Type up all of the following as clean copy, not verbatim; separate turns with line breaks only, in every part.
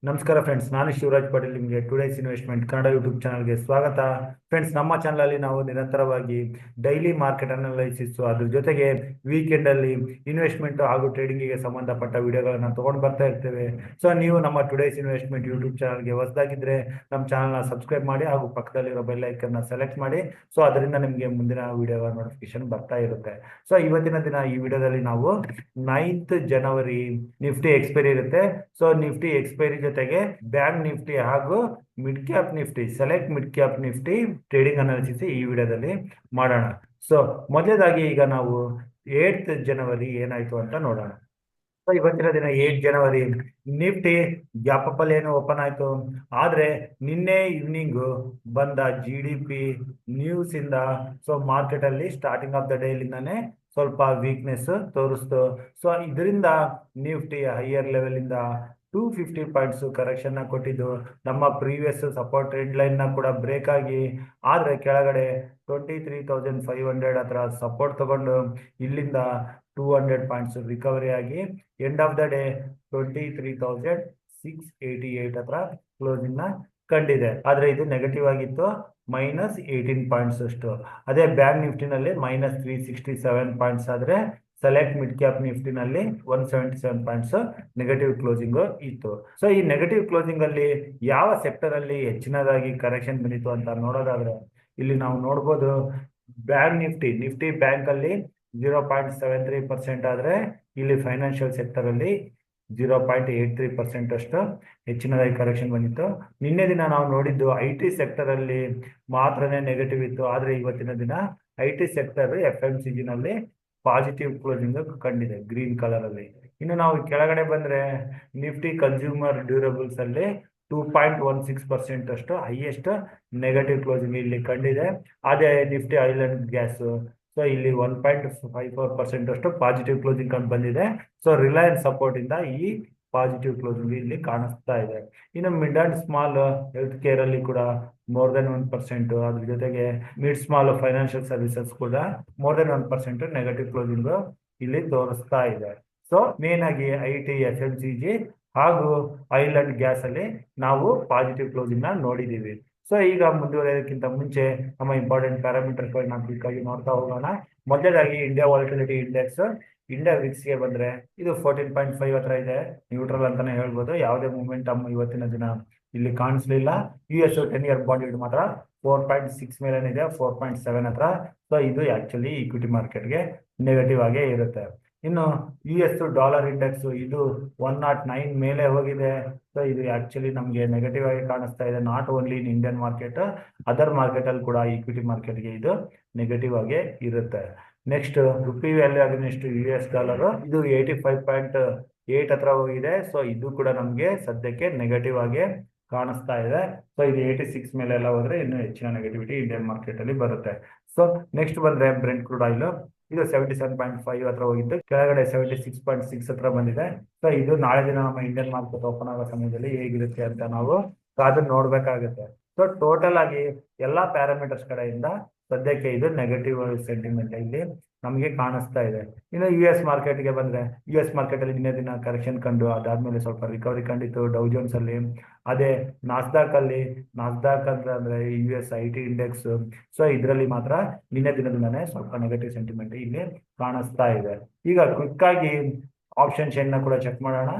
ನಮಸ್ಕಾರ ಫ್ರೆಂಡ್ಸ್, ನಾನು ಶಿವರಾಜ್ ಪಾಟೀಲ್. ನಿಮಗೆ ಟುಡೇಸ್ ಇನ್ವೆಸ್ಟ್ಮೆಂಟ್ ಕನ್ನಡ ಯೂಟ್ಯೂಬ್ ಚಾನಲ್ಗೆ ಸ್ವಾಗತ. ಫ್ರೆಂಡ್ಸ್, ನಮ್ಮ ಚಾನಲಲ್ಲಿ ನಾವು ನಿರಂತರವಾಗಿ ಡೈಲಿ ಮಾರ್ಕೆಟ್ ಅನಾಲಿಸಿಸ್, ಅದ್ರ ಜೊತೆಗೆ ವೀಕೆಂಡಲ್ಲಿ ಇನ್ವೆಸ್ಟ್ಮೆಂಟ್ ಹಾಗೂ ಟ್ರೇಡಿಂಗಿಗೆ ಸಂಬಂಧಪಟ್ಟ ವಿಡಿಯೋಗಳನ್ನು ತೊಗೊಂಡು ಬರ್ತಾ ಇರ್ತೇವೆ. ಸೊ ನೀವು ನಮ್ಮ ಟುಡೇಸ್ ಇನ್ವೆಸ್ಟ್ಮೆಂಟ್ ಯೂಟ್ಯೂಬ್ ಚಾನಲ್ಗೆ ಹೊಸದಾಗಿದ್ದರೆ ನಮ್ಮ ಚಾನಲ್ನ ಸಬ್ಸ್ಕ್ರೈಬ್ ಮಾಡಿ ಹಾಗೂ ಪಕ್ಕದಲ್ಲಿರೋ ಬೆಲ್ ಐಕನ್ನ ಸೆಲೆಕ್ಟ್ ಮಾಡಿ. ಸೊ ಅದರಿಂದ ನಿಮಗೆ ಮುಂದಿನ ವಿಡಿಯೋಗಳ ನೋಟಿಫಿಕೇಶನ್ ಬರ್ತಾ ಇರುತ್ತೆ. ಸೊ ಇವತ್ತಿನ ದಿನ ಈ ವಿಡಿಯೋದಲ್ಲಿ ನಾವು 9th ಜನವರಿ ನಿಫ್ಟಿ ಎಕ್ಸ್ಪೈರಿ ಇರುತ್ತೆ. ಸೊ ನಿಫ್ಟಿ ಎಕ್ಸ್ಪೈರಿ ಜೊತೆಗೆ ಬ್ಯಾಂಕ್ ನಿಫ್ಟಿ ಹಾಗೂ mid cap Nifty, select mid cap Nifty trading analysis ಈ ವಿಡಿಯೋದಲ್ಲಿ ಮಾಡೋಣ. ಸೊ ಮೊದಲದಾಗಿ ಈಗ ನಾವು 8th ಜನವರಿ ಏನಾಯ್ತು ಅಂತ ನೋಡೋಣ. ಸೊ ಇವತ್ತಿನ ದಿನ 8 ಜನವರಿ ನಿಫ್ಟಿ ಗ್ಯಾಪ್ ಅಪ್ ಅಲ್ಲಿ ಏನು ಓಪನ್ ಆಯ್ತು. ಆದ್ರೆ ನಿನ್ನೆ ಈವ್ನಿಂಗ್ ಬಂದ GDP ನ್ಯೂಸ್ ಇಂದ ಸೊ ಮಾರ್ಕೆಟ್ ಅಲ್ಲಿ ಸ್ಟಾರ್ಟಿಂಗ್ ಆಫ್ ದ ಡೇ ಇಂದಾನೆ ಸ್ವಲ್ಪ ವೀಕ್ನೆಸ್ ತೋರಿಸ್ತು. ಸೊ ಇದರಿಂದ ನಿಫ್ಟಿ ಹೈಯರ್ ಲೆವೆಲ್ ಇಂದ 250 ಪಾಯಿಂಟ್ಸ್ ಕರೆಕ್ಷನ್ ಕೊಟ್ಟಿದ್ದು, ನಮ್ಮ ಪ್ರೀವಿಯಸ್ ಸಪೋರ್ಟ್ ಟ್ರೆಂಡ್ ಲೈನ್ ನ ಕೂಡ ಬ್ರೇಕ್ ಆಗಿ, ಆದ್ರೆ ಕೆಳಗಡೆ 23,500 ಹತ್ರ ಸಪೋರ್ಟ್ ತಗೊಂಡು ಇಲ್ಲಿಂದ 200 ಪಾಯಿಂಟ್ಸ್ ರಿಕವರಿ ಆಗಿ ಎಂಡ್ ಆಫ್ ದ ಡೇ 23,688 ಹತ್ರ ಕ್ಲೋಸಿಂಗ್ ನ ಕಂಡಿದೆ. ಆದ್ರೆ ಇದು ನೆಗೆಟಿವ್ ಆಗಿತ್ತು, -18 ಪಾಯಿಂಟ್ಸ್ ಅಷ್ಟು. ಅದೇ ಬ್ಯಾಂಕ್ ನಿಫ್ಟಿನಲ್ಲಿ -367 ಪಾಯಿಂಟ್ಸ್ ಆದ್ರೆ ಸೆಲೆಕ್ಟ್ ಮಿಡ್ ಕ್ಯಾಪ್ ನಿಫ್ಟಿನಲ್ಲಿ 177 ಪಾಯಿಂಟ್ಸ್ ನೆಗೆಟಿವ್ ಕ್ಲೋಸಿಂಗ್ ಇತ್ತು. ಸೊ ಈ ನೆಗೆಟಿವ್ ಕ್ಲೋಸಿಂಗ್ ಅಲ್ಲಿ ಯಾವ ಸೆಕ್ಟರ್ ಅಲ್ಲಿ ಹೆಚ್ಚಿನದಾಗಿ ಕರೆಕ್ಷನ್ ಬಂದಿತ್ತು ಅಂತ ನೋಡೋದಾದ್ರೆ ಇಲ್ಲಿ ನಾವು ನೋಡ್ಬೋದು. ಬ್ಯಾಂಕ್ ನಿಫ್ಟಿ ಬ್ಯಾಂಕ್ ಅಲ್ಲಿ 0.73% ಆದ್ರೆ ಇಲ್ಲಿ ಫೈನಾನ್ಷಿಯಲ್ ಸೆಕ್ಟರ್ ಅಲ್ಲಿ 0.83% ಅಷ್ಟು ಹೆಚ್ಚಿನದಾಗಿ ಕರೆಕ್ಷನ್ ಬಂದಿತ್ತು. ನಿನ್ನೆ ದಿನ ನಾವು ನೋಡಿದ್ದು IT ಸೆಕ್ಟರ್ ಅಲ್ಲಿ ಮಾತ್ರನೇ ನೆಗೆಟಿವ್ ಇತ್ತು. ಆದ್ರೆ ಇವತ್ತಿನ ದಿನ IT ಸೆಕ್ಟರ್ FMCG ನಲ್ಲಿ ಪಾಸಿಟಿವ್ ಕ್ಲೋಸಿಂಗ್ ಕಂಡಿದೆ ಗ್ರೀನ್ ಕಲರ್ ಅಲ್ಲಿ. ಇನ್ನು ನಾವು ಕೆಳಗಡೆ ಬಂದ್ರೆ ನಿಫ್ಟಿ ಕನ್ಸ್ಯೂಮರ್ ಡ್ಯೂರಬಲ್ಸ್ ಅಲ್ಲಿ 2.16% ಅಷ್ಟು ಹೈಯೆಸ್ಟ್ ನೆಗೆಟಿವ್ ಕ್ಲೋಸಿಂಗ್ ಇಲ್ಲಿ ಕಂಡಿದೆ. ಅದೇ Nifty oil and gas so ಇಲ್ಲಿ 1.54% ಅಷ್ಟು ಪಾಸಿಟಿವ್ ಕ್ಲೋಸಿಂಗ್ ಕಂಡು ಬಂದಿದೆ. ಸೊ ರಿಲಯನ್ಸ್ ಸಪೋರ್ಟ್ ಇಂದ ಈ ಪಾಸಿಟಿವ್ ಕ್ಲೋಸಿಂಗ್ ಇಲ್ಲಿ ಕಾಣಿಸ್ತಾ ಇದೆ. ಇನ್ನು mid and small health care ಅಲ್ಲಿ ಕೂಡ ಮೋರ್ ದೆನ್ 1%, ಅದ್ರ ಜೊತೆಗೆ ಮಿಡ್ ಸ್ಮಾಲ್ ಫೈನಾನ್ಷಿಯಲ್ ಸರ್ವಿಸಸ್ ಕೂಡ ಮೋರ್ ದೆನ್ 1% ನೆಗೆಟಿವ್ ಕ್ಲೋಸಿಂಗ್ ಇಲ್ಲಿ ತೋರಿಸ್ತಾ ಇದೆ. ಸೊ ಮೇನ್ ಆಗಿ IT, FMCG ಹಾಗೂ ಆಯಿಲ್ ಅಂಡ್ ಗ್ಯಾಸ್ ಅಲ್ಲಿ ನಾವು ಪಾಸಿಟಿವ್ ಕ್ಲೋಸಿಂಗ್ ನ ನೋಡಿದೀವಿ. ಸೊ ಈಗ ಮುಂದುವರೆಯೋದಕ್ಕಿಂತ ಮುಂಚೆ ನಮ್ಮ ಇಂಪಾರ್ಟೆಂಟ್ ಪ್ಯಾರಾಮೀಟರ್ಸ್ ನಾವು ಕ್ವಿಕ್ ಆಗಿ ನೋಡ್ತಾ ಹೋಗೋಣ. ಮೊದಲದಾಗಿ India volatility index, India VIX ಗೆ ಬಂದ್ರೆ ಇದು 14.5 ಹತ್ರ ಇದೆ, ನ್ಯೂಟ್ರಲ್ ಅಂತಾನೆ ಹೇಳ್ಬೋದು. ಯಾವುದೇ ಮೂವ್ಮೆಂಟಮ್ ಇವತ್ತಿನ ದಿನ ಇಲ್ಲಿ ಕಾಣಿಸ್ಲಿಲ್ಲ. US 10-year ಬಾಂಡ್ ಇಡ್ ಮಾತ್ರ 4.6 ಮೇಲೆ ಇದೆ, 4.7 ಹತ್ರ. ಸೊ ಇದು ಆಕ್ಚುಲಿ ಈಕ್ವಿಟಿ ಮಾರ್ಕೆಟ್ಗೆ ನೆಗೆಟಿವ್ ಆಗೇ ಇರುತ್ತೆ. ಇನ್ನು US ಡಾಲರ್ ಇಂಡೆಕ್ಸ್ ಇದು 109 ಮೇಲೆ ಹೋಗಿದೆ. ಸೊ ಇದು ಆಕ್ಚುಲಿ ನಮಗೆ ನೆಗೆಟಿವ್ ಆಗಿ ಕಾಣಿಸ್ತಾ ಇದೆ. Not only in Indian market, other market ಅಲ್ಲಿ ಕೂಡ ಈಕ್ವಿಟಿ ಮಾರ್ಕೆಟ್ಗೆ ಇದು ನೆಗೆಟಿವ್ ಆಗಿ ಇರುತ್ತೆ. Next rupee value against US dollar ಇದು 85.8 ಹತ್ರ ಹೋಗಿದೆ. ಸೊ ಇದು ಕೂಡ ನಮಗೆ ಸದ್ಯಕ್ಕೆ ನೆಗೆಟಿವ್ ಆಗಿ ಕಾಣಿಸ್ತಾ ಇದೆ. ಸೊ ಇದು 86 ಮೇಲೆ ಎಲ್ಲ ಹೋದ್ರೆ ಇನ್ನು ಹೆಚ್ಚಿನ ನೆಗೆಟಿವಿಟಿ ಇಂಡಿಯನ್ ಮಾರ್ಕೆಟ್ ಅಲ್ಲಿ ಬರುತ್ತೆ. ಸೊ ನೆಕ್ಸ್ಟ್ ಬಂದ್ರೆ ಬ್ರೆಂಟ್ ಕ್ರೂಡ್ ಆಯಿಲ್, ಇದು 77.5 ಹತ್ರ ಹೋಗಿದ್ದು, ಕೆಳಗಡೆ 76.6 ಹತ್ರ ಬಂದಿದೆ. ಸೊ ಇದು ನಾಳೆ ದಿನ ನಮ್ಮ ಇಂಡಿಯನ್ ಮಾರ್ಕೆಟ್ ಓಪನ್ ಆಗೋ ಸಮಯದಲ್ಲಿ ಹೇಗಿರುತ್ತೆ ಅಂತ ನಾವು ಕಾದು ನೋಡ್ಬೇಕಾಗುತ್ತೆ. ಸೊ ಟೋಟಲ್ ಆಗಿ ಎಲ್ಲಾ ಪ್ಯಾರಾಮೀಟರ್ಸ್ ಕಡೆಯಿಂದ ಸದ್ಯಕ್ಕೆ ಇದು ನೆಗೆಟಿವ್ ಸೆಂಟಿಮೆಂಟ್ ಇಲ್ಲಿ ನಮಗೆ ಕಾಣಿಸ್ತಾ ಇದೆ. ಇನ್ನು US ಮಾರ್ಕೆಟ್ಗೆ ಬಂದ್ರೆ US ಮಾರ್ಕೆಟ್ ಅಲ್ಲಿ ನಿನ್ನೆ ದಿನ ಕರೆಕ್ಷನ್ ಕಂಡು ಅದಾದ್ಮೇಲೆ ಸ್ವಲ್ಪ ರಿಕವರಿ ಕಂಡಿತ್ತು ಡೌ ಜೋನ್ಸ್ ಅಲ್ಲಿ. ಅದೇ ನಾಸ್ಡಾಕ್ ಅಂದ್ರೆ US IT ಇಂಡೆಕ್ಸ್, ಸೊ ಇದರಲ್ಲಿ ಮಾತ್ರ ನಿನ್ನೆ ದಿನದಿಂದಾನೇ ಸ್ವಲ್ಪ ನೆಗೆಟಿವ್ ಸೆಂಟಿಮೆಂಟ್ ಇಲ್ಲಿ ಕಾಣಿಸ್ತಾ ಇದೆ. ಈಗ ಕ್ವಿಕ್ ಆಗಿ ಆಪ್ಷನ್ ಚೈನ್ ನ ಕೂಡ ಚೆಕ್ ಮಾಡೋಣ.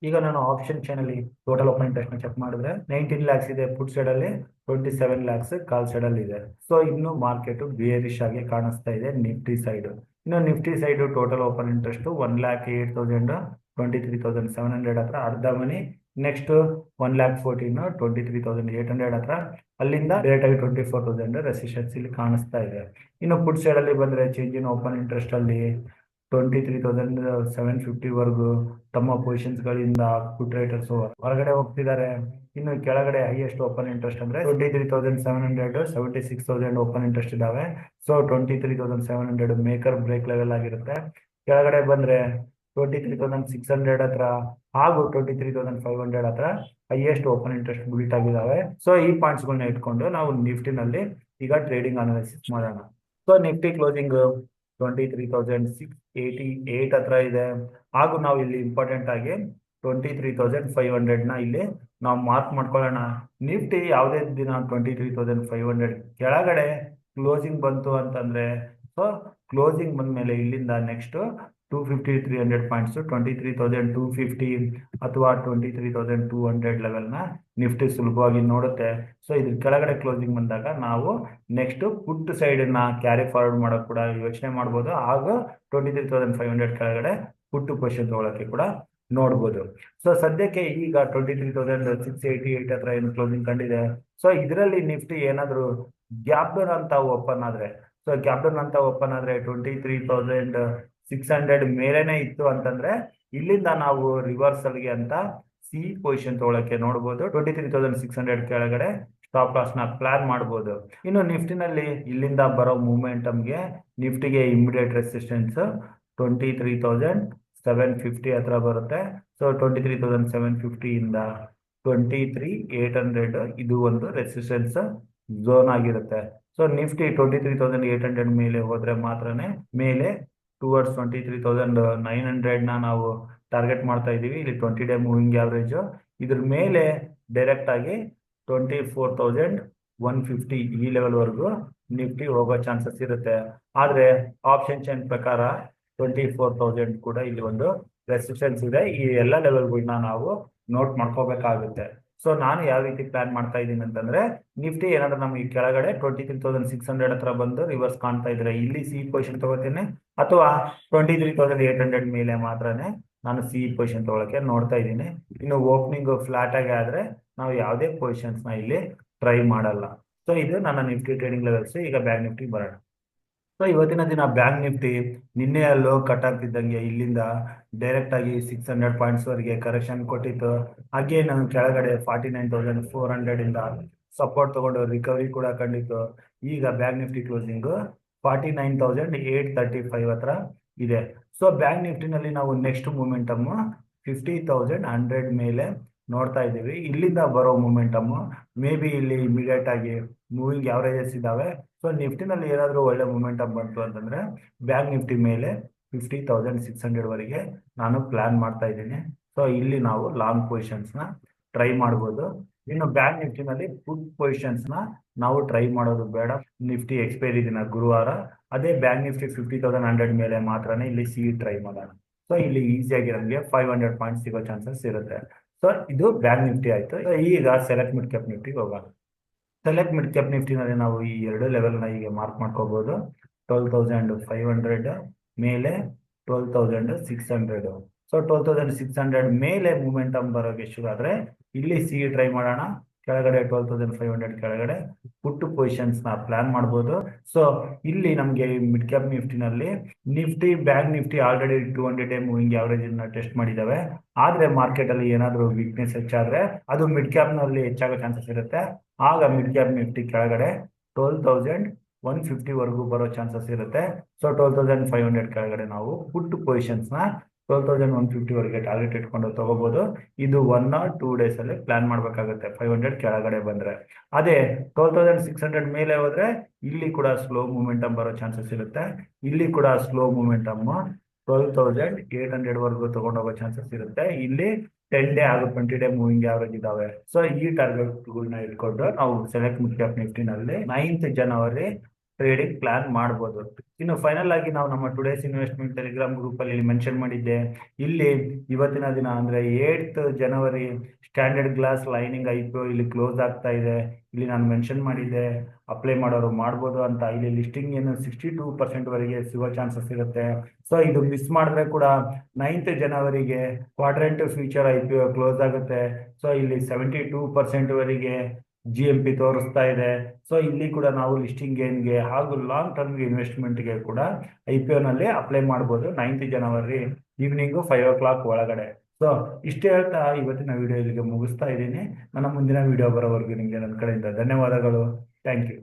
ಈಗ ನಾನು ಆಪ್ಷನ್ ಚೈನ್ ಅಲ್ಲಿ ಟೋಟಲ್ ಓಪನ್ ಇಂಟ್ರೆಸ್ಟ್ ನ ಚೆಕ್ ಮಾಡಿದ್ರೆ 19 lakhs ಇದೆ ಪುಟ್ ಸೈಡ್ ಅಲ್ಲಿ, 27 lakhs ಕಾಲ್ ಸೈಡ್ ಅಲ್ಲಿ ಇದೆ. ಸೊ ಇನ್ನು ಮಾರ್ಕೆಟ್ ಬೇರಿಶ್ ಆಗಿ ಕಾಣಿಸ್ತಾ ಇದೆ ನಿಫ್ಟಿ ಸೈಡ್. ಇನ್ನು Nifty side total open interest 1,08,000 23,700 ಹತ್ರ ಅರ್ಧ ಮನಿ. ನೆಕ್ಸ್ಟ್ 1,14,000 23,800 ಹತ್ರ, ಅಲ್ಲಿಂದ ಡೈರೆಕ್ಟ್ ಆಗಿ 24,000 ರೆಸಿಸ್ಟೆನ್ಸ್ ಇಲ್ಲಿ ಕಾಣಿಸ್ತಾ ಇದೆ. ಇನ್ನು ಪುಟ್ ಸೈಡ್ ಅಲ್ಲಿ ಬಂದ್ರೆ ಚೇಂಜ್ ಇನ್ ಓಪನ್ ಇಂಟ್ರೆಸ್ಟ್ ಅಲ್ಲಿ 23,750 ವರೆಗೂ ತಮ್ಮ ಪೊಸಿಷನ್ಸ್ ಗಳಿಂದ ಪುಟ್ ರೈಟರ್ಸ್ ಹೊರಗಡೆ ಹೋಗ್ತಿದ್ದಾರೆ. ಇನ್ನು ಕೆಳಗಡೆ ಹೈಯೆಸ್ಟ್ ಓಪನ್ ಇಂಟ್ರೆಸ್ಟ್ ಅಂದ್ರೆ 23,700 76,000 ಓಪನ್ ಇಂಟ್ರೆಸ್ಟ್ ಇದಾವೆ. ಸೊ 23,700 ಮೇಕರ್ ಬ್ರೇಕ್ ಲೆವೆಲ್ ಆಗಿರುತ್ತೆ. ಕೆಳಗಡೆ ಬಂದ್ರೆ 23,600 ಹತ್ರ ಹಾಗೂ 23,500 ಹತ್ರ ಹೈಯೆಸ್ಟ್ ಓಪನ್ ಇಂಟ್ರೆಸ್ಟ್ ಬಿಲ್ಟ್ ಆಗಿದಾವೆ. ಸೊ ಈ ಪಾಯಿಂಟ್ಸ್ ಗಳನ್ನ ಇಟ್ಕೊಂಡು ನಾವು ನಿಫ್ಟಿನಲ್ಲಿ ಈಗ ಟ್ರೇಡಿಂಗ್ ಅನಾಲಿಸಿಸ್ ಮಾಡೋಣ. ಸೊ ನಿಫ್ಟಿ ಕ್ಲೋಸಿಂಗ್ 23,688 ಹತ್ರ ಇದೆ. ಹಾಗೂ ನಾವು ಇಲ್ಲಿ ಇಂಪಾರ್ಟೆಂಟ್ ಆಗಿ 23,500ನ ಇಲ್ಲಿ ನಾವು ಮಾರ್ಕ್ ಮಾಡ್ಕೊಳ್ಳೋಣ. ನಿಫ್ಟಿ ಯಾವುದೇ ದಿನ 23,500 ಕೆಳಗಡೆ ಕ್ಲೋಸಿಂಗ್ ಬಂತು ಅಂತಂದ್ರೆ, ಸೊ ಕ್ಲೋಸಿಂಗ್ ಬಂದ್ಮೇಲೆ ಇಲ್ಲಿಂದ ನೆಕ್ಸ್ಟ್ 250-300 ಪಾಯಿಂಟ್ಸ್ 23,250 ಅಥವಾ 23,200 ಲೆವೆಲ್ನ ನಿಫ್ಟಿ ಸುಲಭವಾಗಿ ನೋಡುತ್ತೆ. ಸೊ ಇದ್ರ ಕೆಳಗಡೆ ಕ್ಲೋಸಿಂಗ್ ಬಂದಾಗ ನಾವು ನೆಕ್ಸ್ಟ್ ಪುಟ್ ಸೈಡನ್ನ ಕ್ಯಾರಿ ಫಾರ್ವರ್ಡ್ ಮಾಡೋಕೆ ಕೂಡ ಯೋಚನೆ ಮಾಡ್ಬೋದು. ಆಗ 23,500 ಕೆಳಗಡೆ ಪುಟ್ಟು ಪೊಸಿಷನ್ ತಗೊಳಕ್ಕೆ ಕೂಡ ನೋಡ್ಬೋದು. ಸೊ ಸದ್ಯಕ್ಕೆ ಈಗ 23,688 ಹತ್ರ ಏನು ಕ್ಲೋಸಿಂಗ್ ಕಂಡಿದೆ. ಸೊ ಇದರಲ್ಲಿ ನಿಫ್ಟಿ ಏನಾದರೂ ಗ್ಯಾಪ್ ಡೌನ್ ಅಂತ ಓಪನ್ ಆದ್ರೆ, ಸೊ ಗ್ಯಾಪ್ ಡೌನ್ ಅಂತ ಓಪನ್ ಆದ್ರೆ 23,600 ಮೇಲೇನೆ ಇತ್ತು ಅಂತಂದ್ರೆ ಇಲ್ಲಿಂದ ನಾವು ರಿವರ್ಸಲ್ಗೆ ಅಂತ ಸಿ ಪೊಸಿಷನ್ ತಗೊಳಕ್ಕೆ ನೋಡ್ಬೋದು. 23,600 ಕೆಳಗಡೆ ಸ್ಟಾಪ್ ಲಾಸ್ ನ ಪ್ಲಾನ್ ಮಾಡ್ಬೋದು. ಇನ್ನು ನಿಫ್ಟಿನಲ್ಲಿ ಇಲ್ಲಿಂದ ಬರೋ ಮೂಮೆಂಟಮ್ಗೆ ನಿಫ್ಟಿಗೆ ಇಮಿಡಿಯೇಟ್ ರೆಸಿಸ್ಟೆನ್ಸ್ 23,750 ಹತ್ರ ಬರುತ್ತೆ. ಸೊ 23,750 ಇಂದ 23,800 ಇದು ಒಂದು ರೆಸಿಸ್ಟೆನ್ಸ್ ಝೋನ್ ಆಗಿರುತ್ತೆ. ಸೊ ನಿಫ್ಟಿ 23,800 ಮೇಲೆ ಹೋದ್ರೆ ಮಾತ್ರನೇ ಮೇಲೆ ಟುವರ್ಡ್ಸ್ 23,900ನ ನಾವು ಟಾರ್ಗೆಟ್ ಮಾಡ್ತಾ ಇದೀವಿ. ಇಲ್ಲಿ 20 ಡೇ ಮೂವಿಂಗ್ ಆವರೇಜ್ ಇದ್ರ ಮೇಲೆ ಡೈರೆಕ್ಟ್ ಆಗಿ 24,150 ಈ ಲೆವೆಲ್ ವರೆಗೂ ನಿಫ್ಟಿ ಹೋಗೋ ಚಾನ್ಸಸ್ ಇರುತ್ತೆ. ಆದ್ರೆ ಆಪ್ಷನ್ ಚೈನ್ ಪ್ರಕಾರ 24,000 ಕೂಡ ಇಲ್ಲಿ ಒಂದು ರೆಸಿಸ್ಟೆನ್ಸ್ ಇದೆ. ಈ ಎಲ್ಲ ಲೆವೆಲ್ಗಳನ್ನ ನಾವು ನೋಟ್ ಮಾಡ್ಕೋಬೇಕಾಗುತ್ತೆ. ಸೊ ನಾನು ಯಾವ ರೀತಿ ಪ್ಲಾನ್ ಮಾಡ್ತಾ ಇದ್ದೀನಿ ಅಂತಂದ್ರೆ, ನಿಫ್ಟಿ ಏನಾದ್ರೂ ನಮ್ಗೆ ಕೆಳಗಡೆ 23,600 ಹತ್ರ ಬಂದು ರಿವರ್ಸ್ ಕಾಣ್ತಾ ಇದ್ರೆ ಇಲ್ಲಿ ಸಿ ಪೊಸಿಷನ್ ತಗೋತೀನಿ, ಅಥವಾ 23,800 ಮೇಲೆ ಮಾತ್ರನೇ ನಾನು ಸಿ ಪೊಸಿಷನ್ ತಗೊಳಕ್ಕೆ ನೋಡ್ತಾ ಇದ್ದೀನಿ. ಇನ್ನು ಓಪನಿಂಗ್ ಫ್ಲಾಟ್ ಆಗಿ ಆದ್ರೆ ನಾವು ಯಾವುದೇ ಪೊಸಿಷನ್ಸ್ ನ ಇಲ್ಲಿ ಟ್ರೈ ಮಾಡಲ್ಲ. ಸೊ ಇದು ನನ್ನ ನಿಫ್ಟಿ ಟ್ರೇಡಿಂಗ್ ಲೆವೆಲ್ಸ್. ಈಗ ಬ್ಯಾಂಕ್ ನಿಫ್ಟಿ ಬರೋಣ. ಸೊ ಇವತ್ತಿನ ದಿನ ಬ್ಯಾಂಕ್ ನಿಫ್ಟಿ ನಿನ್ನೆ ಲೋ ಕಟ್ ಆಗ್ತಿದ್ದಂಗೆ ಇಲ್ಲಿಂದ ಡೈರೆಕ್ಟ್ ಆಗಿ 600 ಪಾಯಿಂಟ್ಸ್ ವರೆಗೆ ಕರೆಕ್ಷನ್ ಕೊಟ್ಟಿತ್ತು. ಹಾಗೆ ನಾನು ಕೆಳಗಡೆ 49,400 ಇಂದ ಸಪೋರ್ಟ್ ತಗೊಂಡು ರಿಕವರಿ ಕೂಡ ಕಂಡಿತ್ತು. ಈಗ ಬ್ಯಾಂಕ್ ನಿಫ್ಟಿ ಕ್ಲೋಸಿಂಗ್ 49,835 ಹತ್ರ ಇದೆ. ಸೊ ಬ್ಯಾಂಕ್ ನಿಫ್ಟಿನಲ್ಲಿ ನಾವು ನೆಕ್ಸ್ಟ್ ಮೂಮೆಂಟಮ್ 50,100 ಮೇಲೆ ನೋಡ್ತಾ ಇದ್ದೀವಿ. ಇಲ್ಲಿಂದ ಬರೋ ಮೂಮೆಂಟಮ್ ಮೇ ಬಿ ಇಲ್ಲಿ ಇಮಿಡಿಯೇಟ್ ಆಗಿ ಮೂವಿಂಗ್ ಆವರೇಜಸ್ ಇದಾವೆ. ಸೊ ನಿಫ್ಟಿನಲ್ಲಿ ಏನಾದರೂ ಒಳ್ಳೆ ಮೂಮೆಂಟಮ್ ಬಂತು ಅಂತಂದ್ರೆ ಬ್ಯಾಂಕ್ ನಿಫ್ಟಿ ಮೇಲೆ 50,600 ವರೆಗೆ ನಾನು ಪ್ಲಾನ್ ಮಾಡ್ತಾ ಇದ್ದೀನಿ. ಸೊ ಇಲ್ಲಿ ನಾವು ಲಾಂಗ್ ಪೊಸಿಷನ್ಸ್ ನ ಟ್ರೈ ಮಾಡ್ಬೋದು. ಇನ್ನು ಬ್ಯಾಂಕ್ ನಿಫ್ಟಿನಲ್ಲಿ ಪುಟ್ ಪೊಸಿಷನ್ಸ್ ನ ನಾವು ಟ್ರೈ ಮಾಡೋದು ಬೇಡ. ನಿಫ್ಟಿ ಎಕ್ಸ್ಪೈರಿ ದಿನ ಗುರುವಾರ. ಅದೇ ಬ್ಯಾಂಕ್ ನಿಫ್ಟಿ 50,100 ಮೇಲೆ ಮಾತ್ರನೇ ಇಲ್ಲಿ ಸಿ ಟ್ರೈ ಮಾಡೋಣ. ಸೊ ಇಲ್ಲಿ ಈಸಿಯಾಗಿ ನಮಗೆ 500 ಪಾಯಿಂಟ್ಸ್ ಸಿಗೋ ಚಾನ್ಸಸ್ ಇರುತ್ತೆ. ಸೊ ಇದು ಬ್ಯಾಂಕ್ ನಿಫ್ಟಿ ಆಯ್ತು. ಈಗ ಸೆಲೆಕ್ಟ್ ಮಿಡ್ ಕ್ಯಾಪ್ ನಿಫ್ಟಿಗೆ ಹೋಗೋಣ. ಸೆಲೆಕ್ಟ್ ಮಿಡ್ ಕ್ಯಾಪ್ ನಿಫ್ಟಿನಲ್ಲಿ ನಾವು ಈ ಎರಡು ಲೆವೆಲ್ನ ಈಗ ಮಾರ್ಕ್ ಮಾಡ್ಕೋಬಹುದು. 12,500 ಮೇಲೆ 12,600. ಸೊ 12,600 ಮೇಲೆ ಮೂಮೆಂಟಮ್ ಬರೋಕೆ ಶುರು ಆದ್ರೆ ಇಲ್ಲಿ ಸಿ ಟ್ರೈ ಮಾಡೋಣ. ಕೆಳಗಡೆ 12,500 ಕೆಳಗಡೆ ಪುಟ್ ಪೊಸಿಷನ್ಸ್ ನ ಪ್ಲಾನ್ ಮಾಡ್ಬೋದು. ಸೊ ಇಲ್ಲಿ ನಮಗೆ ಮಿಡ್ ಕ್ಯಾಪ್ ನಿಫ್ಟಿನಲ್ಲಿ Nifty bank Nifty already 200 day moving average test ಮಾಡಿದಾವೆ. ಆದ್ರೆ ಮಾರ್ಕೆಟ್ ಅಲ್ಲಿ ಏನಾದ್ರೂ ವೀಕ್ನೆಸ್ ಹೆಚ್ಚಾದ್ರೆ ಅದು ಮಿಡ್ ಕ್ಯಾಪ್ ನಲ್ಲಿ ಹೆಚ್ಚಾಗೋ ಚಾನ್ಸಸ್ ಇರುತ್ತೆ. ಆಗ ಮಿಡ್ ಕ್ಯಾಪ್ ನಿಫ್ಟಿ ಕೆಳಗಡೆ 12,150 ವರೆಗೂ ಬರೋ ಚಾನ್ಸಸ್ ಇರುತ್ತೆ. ಸೊ 12,500 ಕೆಳಗಡೆ ನಾವು ಪುಟ್ ಪೊಸಿಷನ್ಸ್ ನ 12,150 ವರೆಗೆ ಟಾರ್ಗೆಟ್ ಇಟ್ಕೊಂಡು ತಗೋಬಹುದು. ಇದು 1 or 2 ಡೇಸ್ ಅಲ್ಲಿ ಪ್ಲಾನ್ ಮಾಡ್ಬೇಕಾಗುತ್ತೆ 500 ಕೆಳಗಡೆ ಬಂದ್ರೆ. ಅದೇ 12,600 ಮೇಲೆ ಹೋದ್ರೆ ಇಲ್ಲಿ ಕೂಡ ಸ್ಲೋ ಮೂಮೆಂಟಮ್ ಬರೋ ಚಾನ್ಸಸ್ ಇರುತ್ತೆ. ಇಲ್ಲಿ ಕೂಡ ಸ್ಲೋ ಮೂಮೆಂಟಮ್ 12,800 ವರೆಗೂ ತಗೊಂಡೋಗೋ ಚಾನ್ಸಸ್ ಇರುತ್ತೆ. ಇಲ್ಲಿ 10 ಡೇ ಹಾಗೂ 20 ಡೇ ಮೂವಿಂಗ್ ಆವರೇಜ್ ಇದಾವೆ. ಸೊ ಈ ಟಾರ್ಗೆಟ್ಗಳನ್ನ ಇಟ್ಕೊಂಡು ನಾವು ಸೆಲೆಕ್ಟ್ ಮಿಡ್ ಕ್ಯಾಪ್ ನಿಫ್ಟಿನಲ್ಲಿ 9th ಜನವರಿ ಟ್ರೇಡಿಂಗ್ ಪ್ಲಾನ್ ಮಾಡಬಹುದು. ಇನ್ನು ಫೈನಲ್ ಆಗಿ ನಾವು ನಮ್ಮ ಟುಡೇಸ್ ಇನ್ವೆಸ್ಟ್ಮೆಂಟ್ ಟೆಲಿಗ್ರಾಮ್ ಗ್ರೂಪ್ ಅಲ್ಲಿ ಮೆನ್ಷನ್ ಮಾಡಿದ್ದೆ. ಇಲ್ಲಿ ಇವತ್ತಿನ ದಿನ ಅಂದ್ರೆ 8th ಜನವರಿ ಸ್ಟ್ಯಾಂಡರ್ಡ್ ಗ್ಲಾಸ್ ಲೈನಿಂಗ್ IPO ಇಲ್ಲಿ ಕ್ಲೋಸ್ ಆಗ್ತಾ ಇದೆ. ಇಲ್ಲಿ ನಾನು ಮೆನ್ಷನ್ ಮಾಡಿದ್ದೆ ಅಪ್ಲೈ ಮಾಡೋರು ಮಾಡ್ಬೋದು ಅಂತ. ಇಲ್ಲಿ ಲಿಸ್ಟಿಂಗ್ ಏನು 62% ವರೆಗೆ ಸಿಗೋ ಚಾನ್ಸಸ್ ಇರುತ್ತೆ. ಸೊ ಇದು ಮಿಸ್ ಮಾಡಿದ್ರೆ ಕೂಡ 9th ಜನವರಿಗೆ ಕ್ವಾಡ್ರೆಂಟ್ ಫ್ಯೂಚರ್ IPO ಕ್ಲೋಸ್ ಆಗುತ್ತೆ. ಸೊ ಇಲ್ಲಿ 72% ವರೆಗೆ GMP ತೋರಿಸ್ತಾ ಇದೆ. ಸೊ ಇಲ್ಲಿ ಕೂಡ ನಾವು ಲಿಸ್ಟಿಂಗ್ ಗೇನ್ಗೆ ಹಾಗೂ ಲಾಂಗ್ ಟರ್ಮ್ಗೆ ಇನ್ವೆಸ್ಟ್ಮೆಂಟ್ಗೆ ಕೂಡ IPO ನಲ್ಲಿ ಅಪ್ಲೈ ಮಾಡ್ಬೋದು 9th ಜನವರಿ ಈವ್ನಿಂಗು 5 o'clock ಒಳಗಡೆ. ಸೊ ಇಷ್ಟೇ ಹೇಳ್ತಾ ಇವತ್ತಿನ ವಿಡಿಯೋ ಇಲ್ಲಿಗೆ ಮುಗಿಸ್ತಾ ಇದ್ದೀನಿ. ನನ್ನ ಮುಂದಿನ ವಿಡಿಯೋ ಬರೋವರೆಗೂ ನಿಮಗೆ ನನ್ನ ಕಡೆಯಿಂದ ಧನ್ಯವಾದಗಳು. Thank you.